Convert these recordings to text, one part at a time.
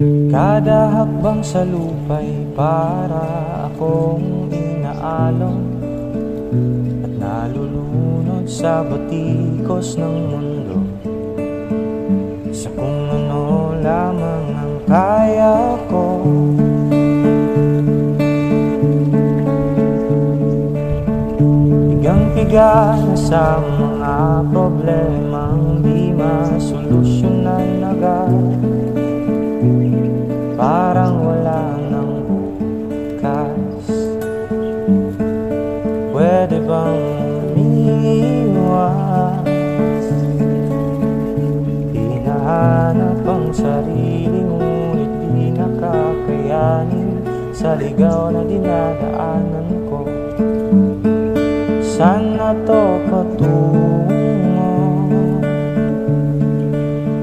Kada hakbang sa lupa'y para akong inaalon at nalulunod sa batikos ng mundo, sa kung ano lamang ang kaya ko. Higang-higa na sa mga problemang di masolusyonan agad, parang wala nang bukas. Pwede bang umiwas? Hinahanap ang sarili ngunit di nakakayanin sa ligaw na dinadaanan ko. Saan na to patungo?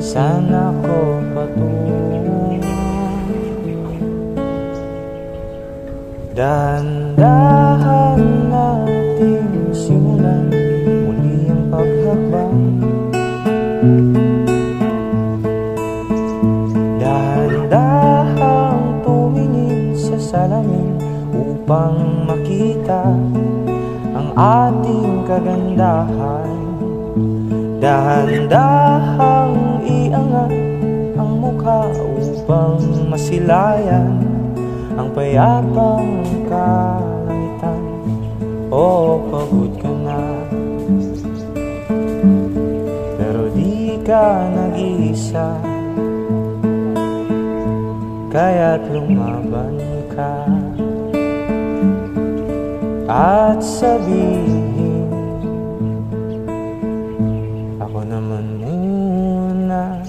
Saan ako patungo? Dahan-dahan natin simulan muli ang paghakbang. Dahan-dahang tumingin sa salamin upang makita ang ating kagandahan. Dahan-dahang iangat ang mukha upang masilayan ang payapang kalangitan. O pagod ka na, pero di ka nag-iisa, kaya't lumaban ka at sabihin, ako naman muna.